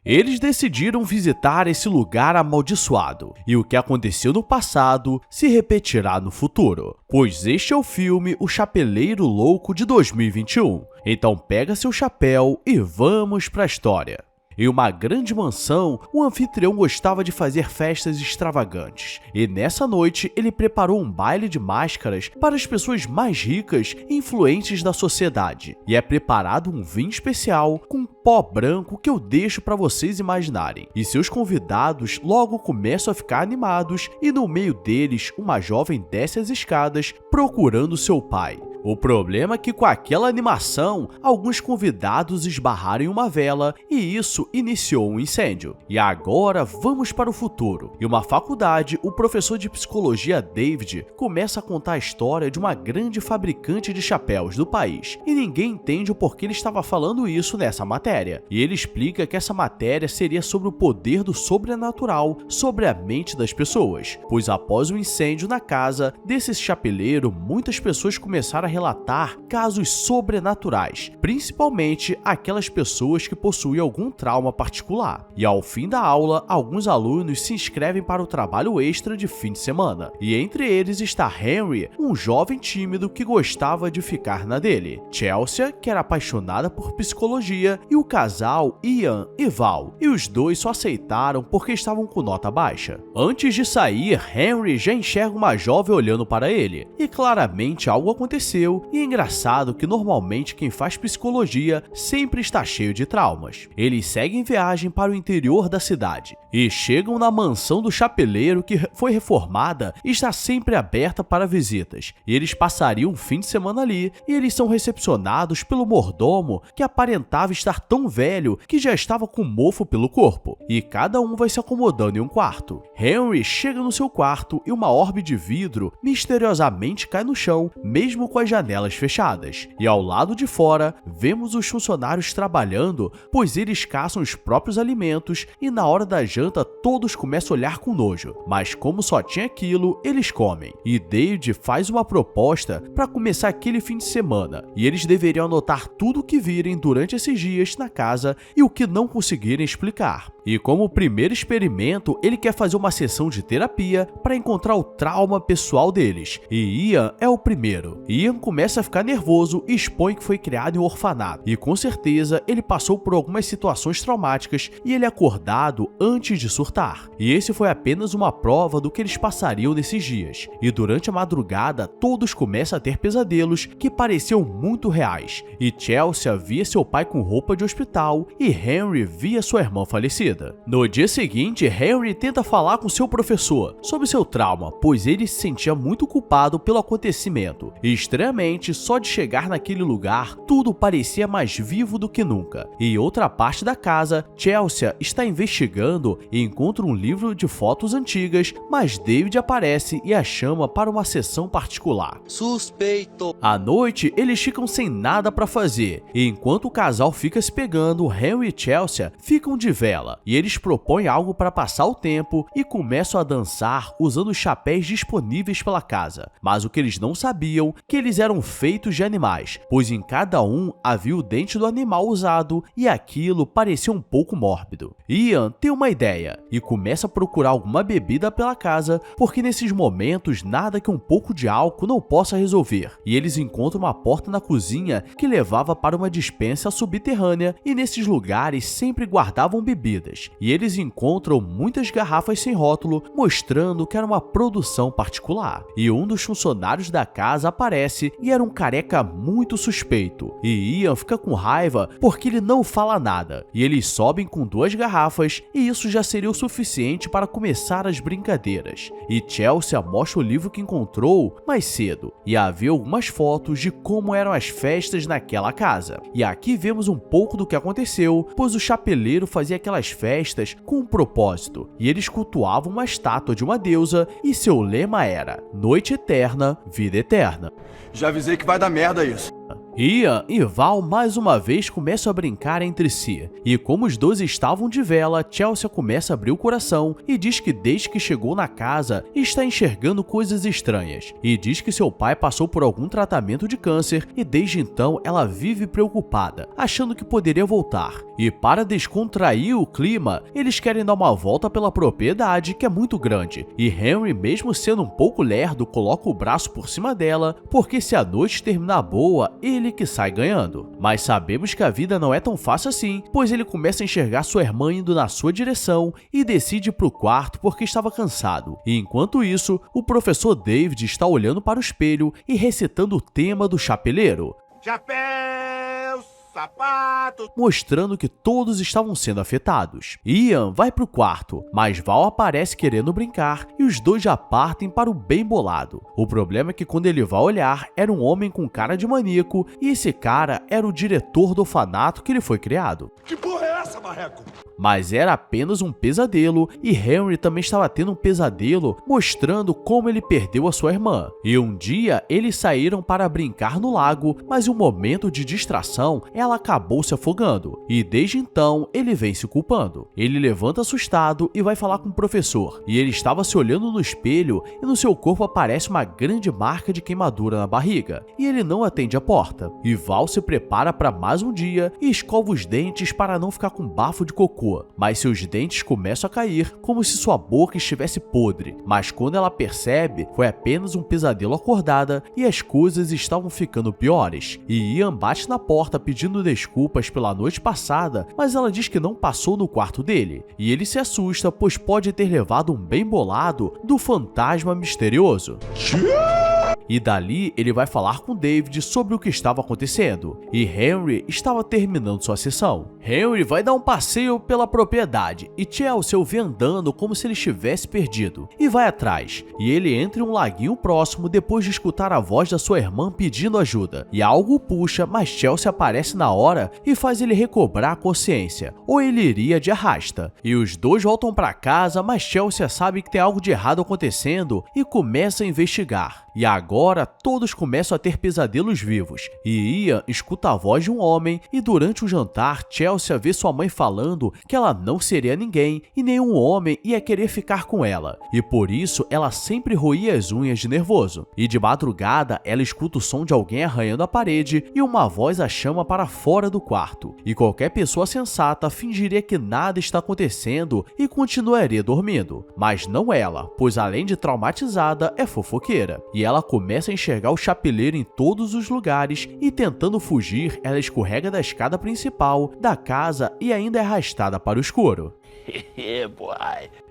Eles decidiram visitar esse lugar amaldiçoado, e o que aconteceu no passado se repetirá no futuro, pois este é o filme O Chapeleiro Louco de 2021. Então pega seu chapéu e vamos pra história. Em uma grande mansão, o anfitrião gostava de fazer festas extravagantes, e nessa noite ele preparou um baile de máscaras para as pessoas mais ricas e influentes da sociedade, e é preparado um vinho especial com pó branco que eu deixo para vocês imaginarem. E seus convidados logo começam a ficar animados, e no meio deles, uma jovem desce as escadas procurando seu pai. O problema é que com aquela animação, alguns convidados esbarraram em uma vela e isso iniciou um incêndio. E agora vamos para o futuro. Em uma faculdade, o professor de psicologia David começa a contar a história de uma grande fabricante de chapéus do país. E ninguém entende o porquê ele estava falando isso nessa matéria. E ele explica que essa matéria seria sobre o poder do sobrenatural sobre a mente das pessoas. Pois após o incêndio na casa desse chapeleiro, muitas pessoas começaram a relatar casos sobrenaturais, principalmente aquelas pessoas que possuem algum trauma particular. E ao fim da aula, alguns alunos se inscrevem para o trabalho extra de fim de semana, e entre eles está Henry, um jovem tímido que gostava de ficar na dele, Chelsea, que era apaixonada por psicologia, e o casal Ian e Val, e os dois só aceitaram porque estavam com nota baixa. Antes de sair, Henry já enxerga uma jovem olhando para ele, e claramente algo aconteceu. E é engraçado que normalmente quem faz psicologia sempre está cheio de traumas. Eles seguem viagem para o interior da cidade e chegam na mansão do chapeleiro, que foi reformada e está sempre aberta para visitas. E eles passariam um fim de semana ali, e eles são recepcionados pelo mordomo, que aparentava estar tão velho que já estava com mofo pelo corpo. E cada um vai se acomodando em um quarto. Henry chega no seu quarto e uma orbe de vidro misteriosamente cai no chão, mesmo com as janelas fechadas. E ao lado de fora, vemos os funcionários trabalhando, pois eles caçam os próprios alimentos, e na hora da janta todos começam a olhar com nojo. Mas como só tinha aquilo, eles comem. E David faz uma proposta para começar aquele fim de semana, e eles deveriam anotar tudo o que virem durante esses dias na casa e o que não conseguirem explicar. E como primeiro experimento, ele quer fazer uma sessão de terapia para encontrar o trauma pessoal deles. E Ian é o primeiro. Ian começa a ficar nervoso e expõe que foi criado em um orfanato. E com certeza ele passou por algumas situações traumáticas e ele é acordado antes de surtar. E esse foi apenas uma prova do que eles passariam nesses dias. E durante a madrugada, todos começam a ter pesadelos que pareciam muito reais. E Chelsea via seu pai com roupa de hospital e Henry via sua irmã falecida. No dia seguinte, Henry tenta falar com seu professor sobre seu trauma, pois ele se sentia muito culpado pelo acontecimento. E estranhamente, só de chegar naquele lugar, tudo parecia mais vivo do que nunca. E em outra parte da casa, Chelsea está investigando e encontra um livro de fotos antigas, mas David aparece e a chama para uma sessão particular. Suspeito! À noite, eles ficam sem nada para fazer, e enquanto o casal fica se pegando, Henry e Chelsea ficam de vela, e eles propõem algo para passar o tempo e começam a dançar usando os chapéus disponíveis pela casa. Mas o que eles não sabiam, que eles eram feitos de animais, pois em cada um havia o dente do animal usado e aquilo parecia um pouco mórbido. Ian tem uma ideia e começa a procurar alguma bebida pela casa, porque nesses momentos nada que um pouco de álcool não possa resolver. E eles encontram uma porta na cozinha que levava para uma despensa subterrânea, e nesses lugares sempre guardavam bebidas. E eles encontram muitas garrafas sem rótulo, mostrando que era uma produção particular. E um dos funcionários da casa aparece e era um careca muito suspeito. E Ian fica com raiva porque ele não fala nada. E eles sobem com 2 garrafas e isso já seria o suficiente para começar as brincadeiras. E Chelsea mostra o livro que encontrou mais cedo. E havia algumas fotos de como eram as festas naquela casa. E aqui vemos um pouco do que aconteceu, pois o chapeleiro fazia aquelas festas com um propósito. E eles cultuavam uma estátua de uma deusa e seu lema era: noite eterna, vida eterna. Já avisei que vai dar merda isso. Ian e Val mais uma vez começam a brincar entre si, e como os dois estavam de vela, Chelsea começa a abrir o coração e diz que desde que chegou na casa está enxergando coisas estranhas, e diz que seu pai passou por algum tratamento de câncer e desde então ela vive preocupada, achando que poderia voltar. E para descontrair o clima, eles querem dar uma volta pela propriedade, que é muito grande, e Henry, mesmo sendo um pouco lerdo, coloca o braço por cima dela, porque se a noite terminar boa, ele que sai ganhando. Mas sabemos que a vida não é tão fácil assim, pois ele começa a enxergar sua irmã indo na sua direção e decide ir pro quarto porque estava cansado. E enquanto isso, o professor David está olhando para o espelho e recitando o tema do chapeleiro. Chapéu, sapato, Mostrando que todos estavam sendo afetados. Ian vai pro quarto, mas Val aparece querendo brincar e os dois já partem para o bem bolado. O problema é que quando ele vai olhar, era um homem com cara de maníaco e esse cara era o diretor do orfanato que ele foi criado. que porra é essa, marreco? Mas era apenas um pesadelo e Henry também estava tendo um pesadelo mostrando como ele perdeu a sua irmã. E um dia eles saíram para brincar no lago, mas em um momento de distração ela acabou se afogando e desde então ele vem se culpando. Ele levanta assustado e vai falar com o professor e ele estava se olhando no espelho e no seu corpo aparece uma grande marca de queimadura na barriga e ele não atende a porta. E Val se prepara para mais um dia e escova os dentes para não ficar com bafo de cocô. Mas seus dentes começam a cair como se sua boca estivesse podre. Mas quando ela percebe, foi apenas um pesadelo acordada e as coisas estavam ficando piores. E Ian bate na porta pedindo desculpas pela noite passada, mas ela diz que não passou no quarto dele. E ele se assusta, pois pode ter levado um bem bolado do fantasma misterioso. E dali ele vai falar com David sobre o que estava acontecendo. E Henry estava terminando sua sessão. Henry vai dar um passeio pela propriedade e Chelsea o vê andando como se ele estivesse perdido e vai atrás. E ele entra em um laguinho próximo depois de escutar a voz da sua irmã pedindo ajuda. E algo o puxa, mas Chelsea aparece na hora e faz ele recobrar a consciência, ou ele iria de arrasta. E os dois voltam para casa, mas Chelsea sabe que tem algo de errado acontecendo e começa a investigar. E agora todos começam a ter pesadelos vivos. E Ian escuta a voz de um homem e durante o jantar Chelsea vê sua mãe falando que ela não seria ninguém e nenhum homem ia querer ficar com ela. E por isso ela sempre roía as unhas de nervoso. E de madrugada ela escuta o som de alguém arranhando a parede e uma voz a chama para fora do quarto. E qualquer pessoa sensata fingiria que nada está acontecendo e continuaria dormindo. Mas não ela, pois além de traumatizada é fofoqueira. E ela começa a enxergar o chapeleiro em todos os lugares e tentando fugir, ela escorrega da escada principal da casa e ainda é arrastada para o escuro.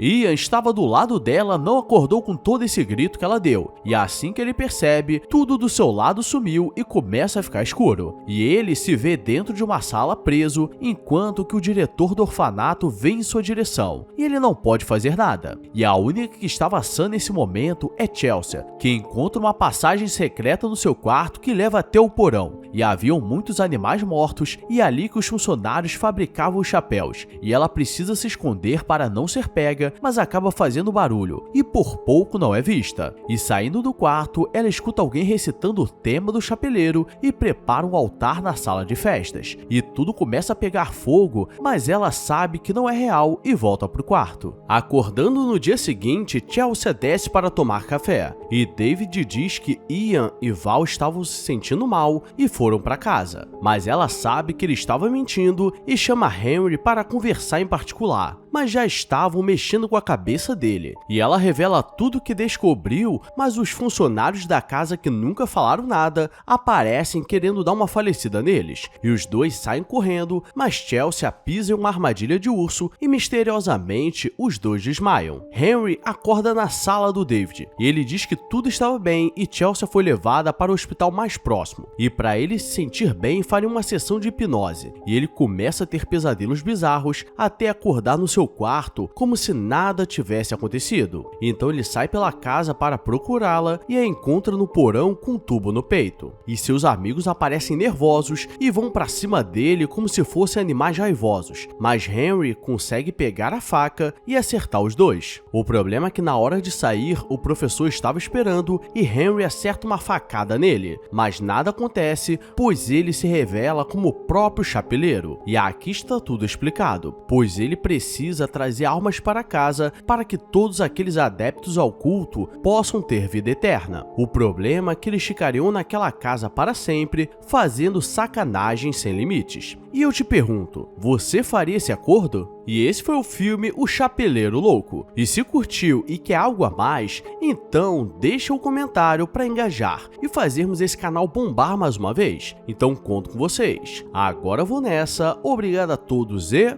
Ian estava do lado dela, não acordou com todo esse grito que ela deu, e assim que ele percebe, tudo do seu lado sumiu e começa a ficar escuro. E ele se vê dentro de uma sala preso, enquanto que o diretor do orfanato vem em sua direção, e ele não pode fazer nada. E a única que estava sã nesse momento é Chelsea, que encontra uma passagem secreta no seu quarto que leva até o porão, e haviam muitos animais mortos, e ali que os funcionários fabricavam os chapéus, e ela precisa se esconder para não ser pega, mas acaba fazendo barulho e por pouco não é vista. E saindo do quarto, ela escuta alguém recitando o tema do chapeleiro e prepara um altar na sala de festas. E tudo começa a pegar fogo, mas ela sabe que não é real e volta pro quarto. Acordando no dia seguinte, Chelsea desce para tomar café e David diz que Ian e Val estavam se sentindo mal e foram para casa. Mas ela sabe que ele estava mentindo e chama Henry para conversar em particular. Mas já estavam mexendo com a cabeça dele. E ela revela tudo o que descobriu, mas os funcionários da casa que nunca falaram nada aparecem querendo dar uma falecida neles. E os dois saem correndo, mas Chelsea pisa em uma armadilha de urso e misteriosamente os dois desmaiam. Henry acorda na sala do David e ele diz que tudo estava bem e Chelsea foi levada para o hospital mais próximo. E para ele se sentir bem, faria uma sessão de hipnose. E ele começa a ter pesadelos bizarros até acordar no seu quarto como se nada tivesse acontecido. Então ele sai pela casa para procurá-la e a encontra no porão com um tubo no peito. E seus amigos aparecem nervosos e vão para cima dele como se fossem animais raivosos, mas Henry consegue pegar a faca e acertar os dois. O problema é que na hora de sair, o professor estava esperando e Henry acerta uma facada nele, mas nada acontece, pois ele se revela como o próprio Chapeleiro. E aqui está tudo explicado, pois ele precisa trazer almas para casa para que todos aqueles adeptos ao culto possam ter vida eterna. O problema é que eles ficariam naquela casa para sempre, fazendo sacanagem sem limites. E eu te pergunto, você faria esse acordo? E esse foi o filme O Chapeleiro Louco. E se curtiu e quer algo a mais, então deixa um comentário para engajar e fazermos esse canal bombar mais uma vez. Então conto com vocês. Agora eu vou nessa, obrigado a todos e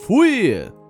fui!